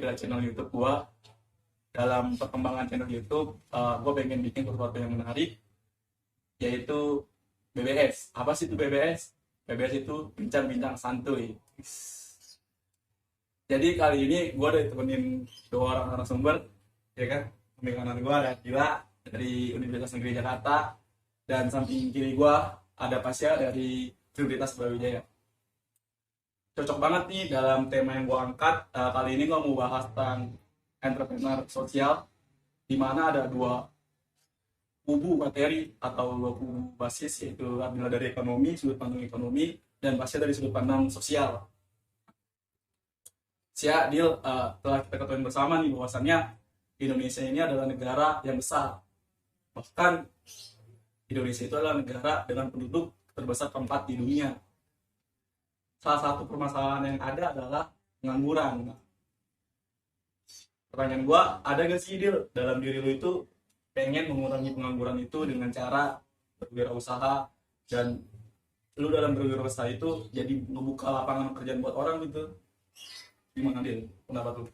ke channel YouTube gua. Dalam perkembangan channel YouTube, gua pengen bikin sesuatu yang menarik, yaitu BBS. Apa sih itu BBS? BBS itu bincang-bincang santuy. Jadi kali ini gua udah ditemenin dua orang narasumber, ya kan? Samping kanan gua ada Gila dari Universitas Negeri Jakarta, dan samping kiri gua ada Pasya dari Universitas Brawijaya. Cocok banget nih dalam tema yang gua angkat. Kali ini gua mau bahas tentang entrepreneur sosial, di mana ada dua kubu materi atau dua kubu basis, yaitu Abdillah dari ekonomi, sudut pandang ekonomi, dan Pasya dari sudut pandang sosial. Dil, telah kita ketahui bersama nih bahwasannya Indonesia ini adalah negara yang besar. Bahkan Indonesia itu adalah negara dengan penduduk terbesar keempat di dunia. Salah satu permasalahan yang ada adalah pengangguran. Pertanyaan gua, ada gak sih Dil dalam diri lu itu pengen mengurangi pengangguran itu dengan cara berwirausaha, dan lu dalam berwirausaha itu jadi membuka lapangan pekerjaan buat orang gitu? Gimana Dil pendapat lu?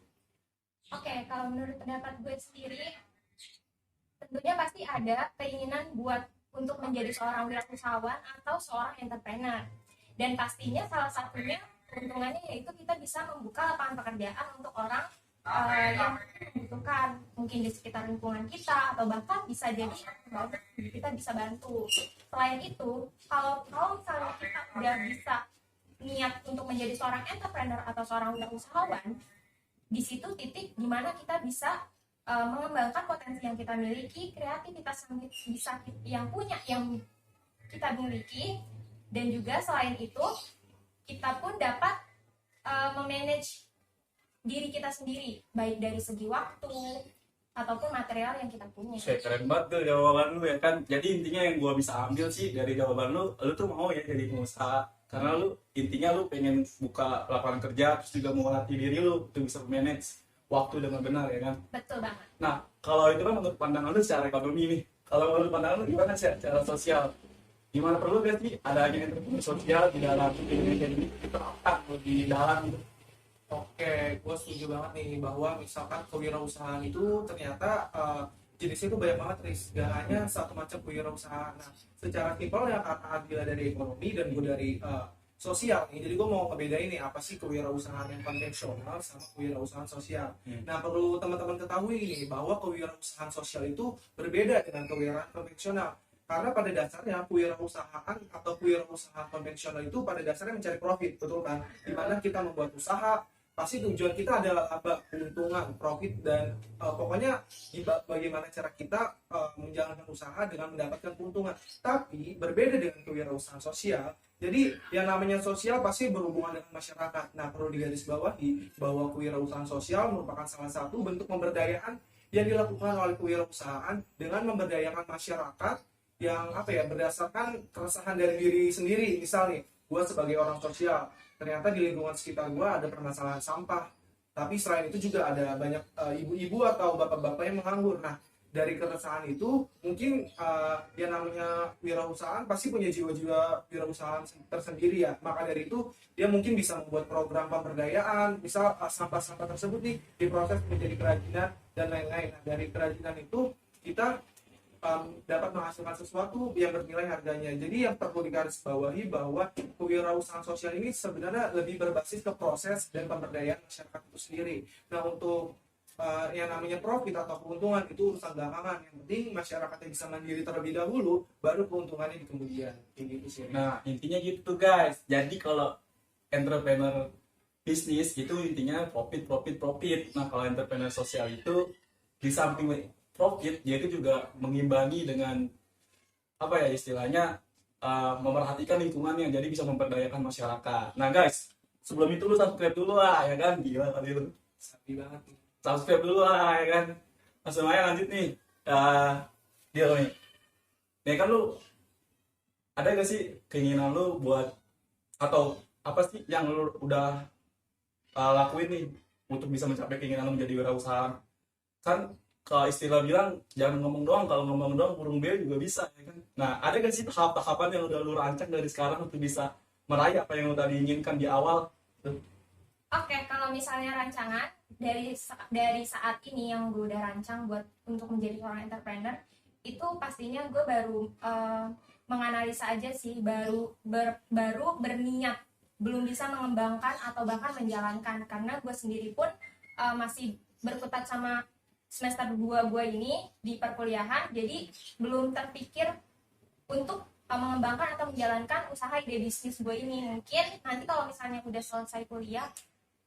Oke, kalau menurut pendapat gue sendiri, tentunya pasti ada keinginan buat untuk menjadi seorang wirausahawan atau seorang entrepreneur. Dan pastinya salah satunya keuntungannya yaitu kita bisa membuka lapangan pekerjaan untuk orang yang membutuhkan, mungkin di sekitar lingkungan kita, atau bahkan bisa jadi kita bisa bantu. Selain itu, kalau misalnya kita udah bisa niat untuk menjadi seorang entrepreneur atau seorang wirausahawan, di situ titik dimana kita bisa mengembangkan potensi yang kita miliki, kreativitas yang bisa yang kita miliki, dan juga selain itu kita pun dapat memanage diri kita sendiri, baik dari segi waktu ataupun material yang kita punya. Keren banget tuh jawaban lu ya kan. Jadi intinya yang gua bisa ambil sih dari jawaban lu tuh mau ya jadi pengusaha, karena lu intinya lu pengen buka lapangan kerja, terus juga mau melatih diri lu untuk bisa manage waktu dengan benar, ya kan? Betul banget. Nah, kalau itu kan menurut pandangan lu secara ekonomi nih. Kalau menurut pandangan lu gimana sih secara sosial? Gimana perlu gak sih adanya entrepreneur sosial di dalam Indonesia ini diterapkan lebih dalam gitu? Oke, gue setuju banget nih bahwa misalkan kewirausahaan itu ternyata jenisnya itu banyak banget, Riz. Gak hanya satu macam kewirausahaan. Nah, secara simpel ya kata Adila dari ekonomi dan gue dari sosial nih. Jadi gue mau ngebedain nih apa sih kewirausahaan yang konvensional sama kewirausahaan sosial. Nah, perlu teman-teman ketahui nih bahwa kewirausahaan sosial itu berbeda dengan kewirausahaan konvensional. Karena pada dasarnya kewirausahaan atau kewirausahaan konvensional itu pada dasarnya mencari profit, betul kan? Dimana kita membuat usaha, pasti tujuan kita adalah laba, keuntungan, profit, dan pokoknya bagaimana cara kita menjalankan usaha dengan mendapatkan keuntungan. Tapi berbeda dengan kewirausahaan sosial. Jadi yang namanya sosial pasti berhubungan dengan masyarakat. Nah, perlu digarisbawahi bahwa kewirausahaan sosial merupakan salah satu bentuk pemberdayaan yang dilakukan oleh kewirausahaan dengan memberdayakan masyarakat yang berdasarkan keresahan dari diri sendiri. Misal nih, gue sebagai orang sosial, ternyata di lingkungan sekitar gue ada permasalahan sampah, tapi selain itu juga ada banyak ibu-ibu atau bapak-bapak yang menganggur. Nah, dari keresahan itu mungkin yang namanya wirausahaan pasti punya jiwa-jiwa wirausahaan tersendiri ya. Maka dari itu dia mungkin bisa membuat program pemberdayaan, misal sampah-sampah tersebut nih diproses menjadi kerajinan dan lain-lain. Nah, dari kerajinan itu kita dapat menghasilkan sesuatu yang bernilai harganya. Jadi yang perlu digarisbawahi bahwa kewirausahaan sosial ini sebenarnya lebih berbasis ke proses dan pemberdayaan masyarakat itu sendiri. Nah, untuk yang namanya profit atau keuntungan itu urusan belakangan. Yang penting masyarakatnya bisa mandiri terlebih dahulu, baru keuntungannya di kemudian. Gitu sih. Nah, intinya gitu guys. Jadi kalau entrepreneur bisnis itu intinya profit. Nah, kalau entrepreneur sosial itu di samping profit, dia itu juga mengimbangi dengan istilahnya memerhatikan lingkungannya, jadi bisa memperdayakan masyarakat. Nah guys, sebelum itu lu subscribe dulu lah, ya kan? Gila tadi lu Sapi banget nih. subscribe dulu lah, ya kan? Langsung aja lanjut nih. Dia nih, ya kan lu ada gak sih keinginan lu buat, atau apa sih yang lu udah lakuin nih untuk bisa mencapai keinginan lu menjadi wirausaha? Kan kalau istilah bilang jangan ngomong doang, kalau ngomong doang burung beo juga bisa, ya kan? Nah, ada gak sih tahap-tahapan yang udah lu rancang dari sekarang untuk bisa meraih apa yang lu tadi inginkan di awal tuh? Oke, kalau misalnya rancangan dari saat ini yang gue udah rancang buat untuk menjadi seorang entrepreneur, itu pastinya gue baru menganalisa aja sih, baru berniat, belum bisa mengembangkan atau bahkan menjalankan, karena gue sendiri pun masih berkutat sama semester 2 gue ini di perkuliahan, jadi belum terpikir untuk mengembangkan atau menjalankan usaha ide bisnis gue ini. Mungkin nanti kalau misalnya udah selesai kuliah,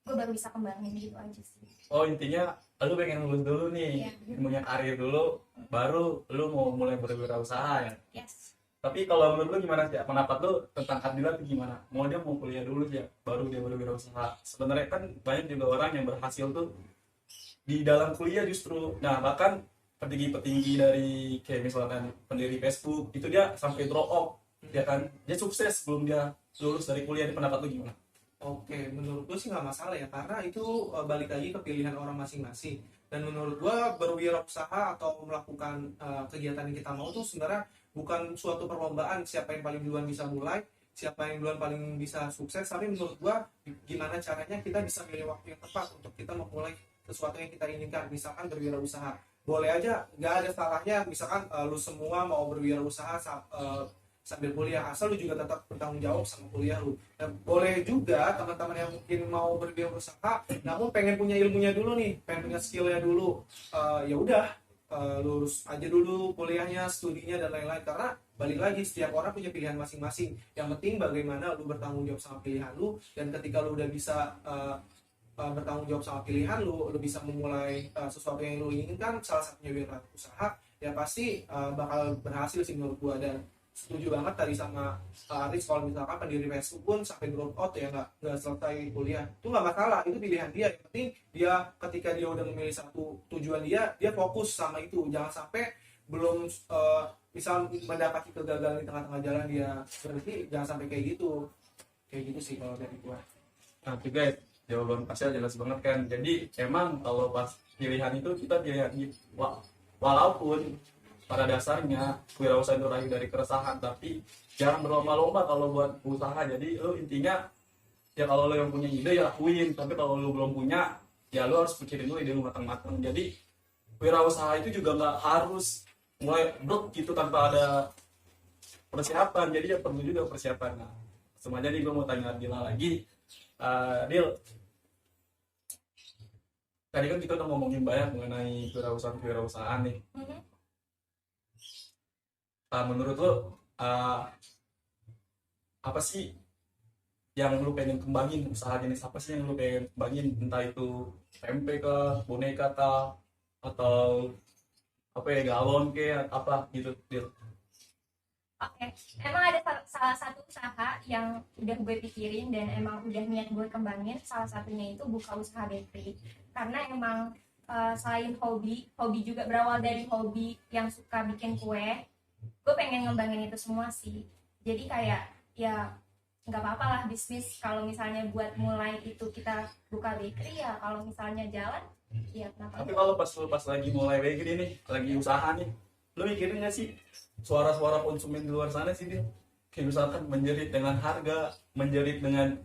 gue baru bisa kembangin gitu aja sih. Oh, intinya lu pengen lulus dulu nih, Iya. punya karir dulu, baru lu mau mulai berwirausaha ya. Yes. Tapi kalau menurut lu gimana sih? Pendapat lu tentang Adila tuh gimana? Dia mau kuliah dulu sih ya, baru dia berwirausaha. Sebenarnya kan banyak juga orang yang berhasil tuh di dalam kuliah justru. Nah, bahkan petinggi-petinggi dari kayak misalkan pendiri Facebook itu dia sampai drop out, ya kan? Dia sukses sebelum dia lulus dari kuliah. Ini pendapat lu gimana? Oke, menurut gue sih nggak masalah ya, karena itu balik lagi ke pilihan orang masing-masing. Dan menurut gue berwirausaha atau melakukan kegiatan yang kita mau tuh sebenarnya bukan suatu perlombaan siapa yang paling duluan bisa mulai, siapa yang duluan paling bisa sukses. Tapi menurut gue gimana caranya kita bisa milih waktu yang tepat untuk kita memulai sesuatu yang kita inginkan. Misalkan berwirausaha, boleh aja, nggak ada salahnya. Misalkan lu semua mau berwirausaha sambil kuliah, asal lu juga tetap bertanggung jawab sama kuliah lu. Dan boleh juga teman-teman yang mungkin mau berwirausaha namun pengen punya ilmunya dulu nih, pengen punya skillnya dulu, ya udah, lulus aja dulu kuliahnya, studinya dan lain-lain. Karena balik lagi setiap orang punya pilihan masing-masing. Yang penting bagaimana lu bertanggung jawab sama pilihan lu, dan ketika lu udah bisa bertanggung jawab sama pilihan lu bisa memulai sesuatu yang lu inginkan, salah satunya wirausaha, ya pasti bakal berhasil sih menurut gua. Dan setuju banget tadi sama Aris, kalau misalkan pendiri Facebook pun sampai drop out ya, nggak selesai kuliah, itu nggak masalah, itu pilihan dia. Yang penting dia ketika dia udah memilih satu tujuan, dia fokus sama itu. Jangan sampai belum misal mendapati kegagalan di tengah-tengah jalan dia berhenti, jangan sampai kayak gitu sih kalau dari gua. Nah, juga ya, jawaban pasnya jelas banget kan. Jadi emang kalau pas pilihan itu kita pilihan walaupun pada dasarnya wirausaha itu lahir dari keresahan, tapi jangan berlomba-lomba kalau buat usaha. Jadi lo intinya ya kalau lo yang punya ide ya lakuin, tapi kalau lo belum punya ya lo harus pikirin dulu ide lo matang-matang. Jadi wirausaha itu juga nggak harus mulai blok gitu tanpa ada persiapan, jadi ya perlu juga persiapan. Nah, semuanya nih gue mau tanya Dila lagi. Dil, tadi kan kita udah ngomongin banyak mengenai kewirausahaan nih. Menurut lo apa sih yang lo pengen kembangin, usaha jenis apa sih yang lo pengen kembangin, entah itu tempe ke boneka atau apa ya, galon ke apa gitu, Dil? Oke, emang ada salah satu usaha yang udah gue pikirin dan emang udah niat gue kembangin. Salah satunya itu buka usaha bakery, karena emang selain hobi juga berawal dari hobi yang suka bikin kue. Gue pengen ngembangin itu semua sih. Jadi kayak ya nggak apa-apa lah bisnis, kalau misalnya buat mulai itu kita buka bakery, ya kalau misalnya jalan ya kenapa. Tapi kalau pas lagi mulai bakery nih, lagi usaha nih, lo mikirin nggak sih suara-suara konsumen di luar sana sih, Dil? Kayak misalkan menjerit dengan harga, menjerit dengan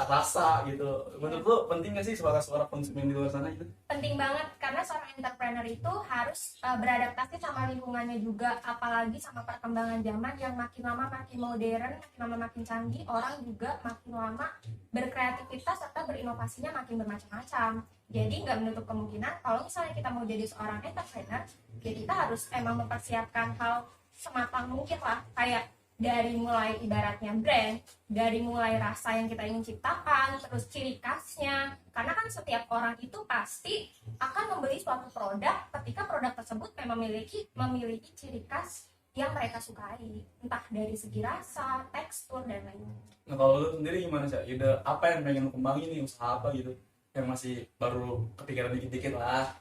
rasa gitu. Menurut lo penting nggak sih suara-suara konsumen di luar sana itu? Penting banget, karena seorang entrepreneur itu harus beradaptasi sama lingkungannya juga, apalagi sama perkembangan zaman yang makin lama makin modern, makin lama makin canggih. Orang juga makin lama berkreativitas serta berinovasinya makin bermacam-macam. Jadi nggak menutup kemungkinan kalau misalnya kita mau jadi seorang entrepreneur, ya kita harus emang mempersiapkan hal sematang mungkin lah, kayak dari mulai ibaratnya brand, dari mulai rasa yang kita ingin ciptakan, terus ciri khasnya. Karena kan setiap orang itu pasti akan membeli suatu produk ketika produk tersebut memang memiliki ciri khas yang mereka sukai, entah dari segi rasa, tekstur, dan lain-lain. Nah, kalau lu sendiri gimana sih? Ide apa yang pengen lu kembangin nih, usaha apa gitu yang masih baru kepikiran dikit-dikit lah?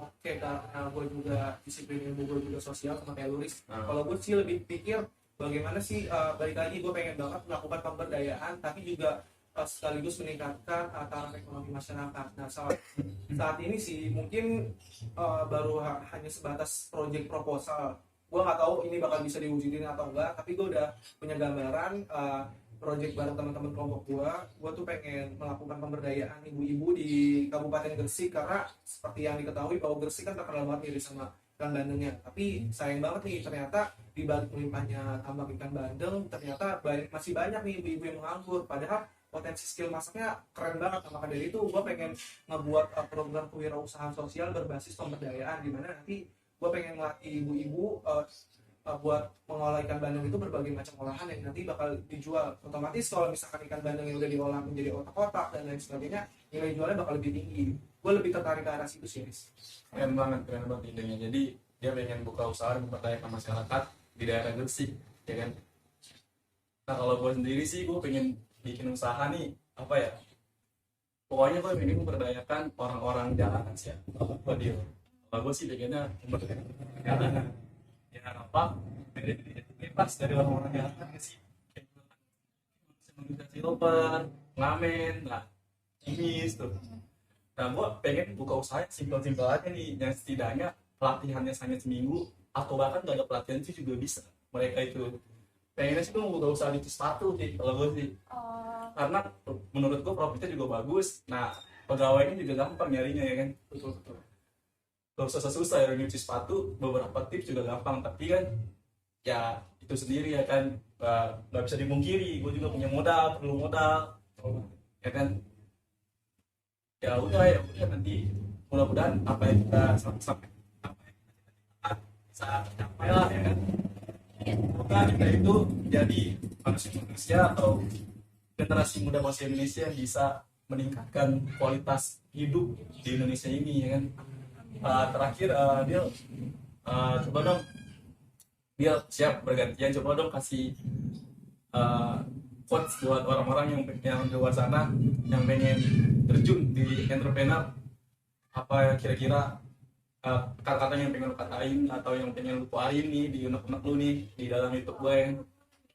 Oke, karena gue juga disiplin ilmu, gue juga sosial sama kayak Luris. Kalau gue sih lebih pikir bagaimana sih, balik lagi gue pengen banget melakukan pemberdayaan, tapi juga sekaligus meningkatkan taraf ekonomi masyarakat. Nah, saat ini sih mungkin baru hanya sebatas project proposal. Gue nggak tahu ini bakal bisa diwujudin atau enggak, tapi gue udah punya gambaran project bareng teman-teman kelompok gua tuh pengen melakukan pemberdayaan ibu-ibu di Kabupaten Gresik, karena seperti yang diketahui bahwa Gresik kan terkenal banget nih sama ikan bandengnya. Tapi sayang banget nih, ternyata di balik melimpahnya tambak ikan bandeng, ternyata masih banyak nih ibu-ibu yang menganggur. Padahal potensi skill masaknya keren banget. Nah, maka dari itu gue pengen ngebuat program kewirausahaan sosial berbasis pemberdayaan, di mana nanti gue pengen ngelatih ibu-ibu buat mengolah ikan bandeng itu berbagai macam olahan yang nanti bakal dijual. Otomatis kalau misalkan ikan bandeng yang udah diolah menjadi otak-otak dan lain sebagainya, nilai jualnya bakal lebih tinggi. Gue lebih tertarik ke arah situ sih, Riz. Keren banget idenya. Jadi dia pengen buka usaha dan memberdayakan masyarakat di daerah Gresik, ya kan. Nah kalau gue sendiri sih, gue pengen bikin usaha nih, apa ya, pokoknya gue pengen memberdayakan orang-orang jalanan sih ya. Kalau gue sih pengennya memberdayakan jalanan, ya apa, bebas dari orang-orang jalanan ya sih. Manusia silver, ngamen, nah, imis tuh. Nah gue pengen buka usaha simpel-simpel aja nih, yang setidaknya pelatihannya hanya seminggu, atau bahkan gak ada pelatihan sih juga bisa. Mereka itu pengennya sih gue mau buka usaha di sepatu sih, kalau gue sih. Karena menurut gue profitnya juga bagus. Nah pegawainya juga gampang nyarinya, ya kan. Betul. Gak usah susah ya nyuci sepatu, beberapa tips juga gampang. Tapi kan ya itu sendiri ya kan, gak bisa dimungkiri, gue juga punya modal, perlu modal, ya kan. Ya udah nanti mudah-mudahan apa yang kita sampai bisa capai lah, ya kan. Semoga kita itu jadi manusia atau generasi muda bangsa Indonesia yang bisa meningkatkan kualitas hidup di Indonesia ini, ya kan. Terakhir coba dong dia siap bergantian, coba dong kasih quotes buat orang-orang yang di luar sana yang pengen terjun di entrepreneur. Apa kira-kira kata-kata yang pengen lu katain atau yang pengen lu keluarin nih di unek-unek lu nih di dalam YouTube gue, yang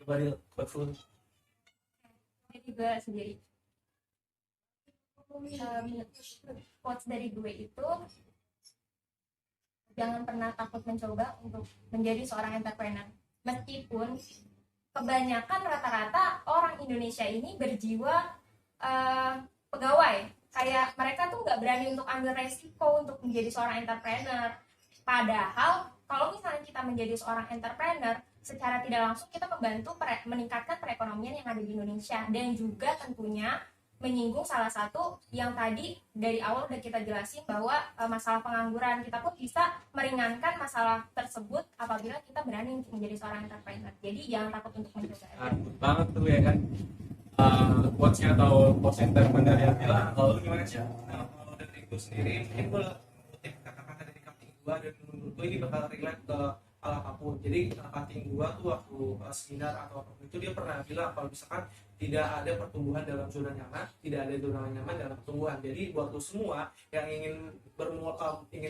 coba dia quotes lu. Jadi gue sendiri quotes dari gue itu, jangan pernah takut mencoba untuk menjadi seorang entrepreneur. Meskipun kebanyakan rata-rata orang Indonesia ini berjiwa pegawai, kayak mereka tuh nggak berani untuk ambil resiko untuk menjadi seorang entrepreneur. Padahal kalau misalnya kita menjadi seorang entrepreneur, secara tidak langsung kita membantu meningkatkan perekonomian yang ada di Indonesia, dan juga tentunya menyinggung salah satu yang tadi dari awal udah kita jelasin bahwa masalah pengangguran, kita pun bisa meringankan masalah tersebut apabila kita berani untuk menjadi seorang entrepreneur. Jadi jangan takut untuk mencoba. Takut banget tuh, ya kan. Quotes-nya atau quotes entrepreneur yang bilang, kalau lu gimana sih? Nah, kalau dari gue sendiri, mungkin gue kutip kata-kata dari cutting gue, dan menurut gue ini bakal relate ke hal apapun. Jadi cutting gue tuh waktu seminar atau apapun itu, dia pernah bilang kalau misalkan tidak ada pertumbuhan dalam zona nyaman, tidak ada zona nyaman dalam pertumbuhan. Jadi buat lu semua yang ingin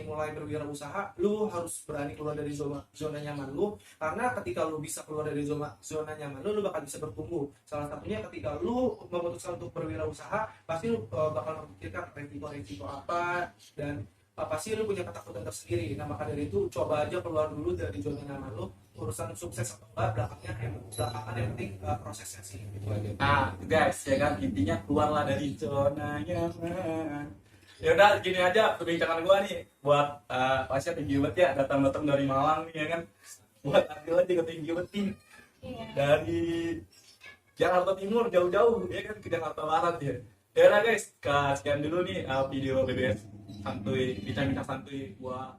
mulai berwirausaha, lu harus berani keluar dari zona nyaman lu, karena ketika lu bisa keluar dari zona nyaman lu bakal bisa bertumbuh. Salah satunya ketika lu memutuskan untuk berwirausaha, pasti lu bakal memikirkan resiko-resiko apa, dan pasti lu punya ketakutan tersendiri. Nah maka dari itu coba aja keluar dulu dari zona nyaman lu. Urusan sukses atau enggak belakangan yang penting prosesnya sih, gitu aja. Nah guys, ya kan, intinya keluarlah dari zona nyaman. Ya udah gini aja perbincangan gua nih buat Pasya, tinggi banget ya, datang dari Malang nih, ya kan, buat ambil aja ke tinggi banget nih. Dari Jakarta Timur jauh-jauh, ya kan, ke Jakarta Barat ya. Ya udah guys, sekian dulu nih video BBS santuy, bincang-bincang santuy gua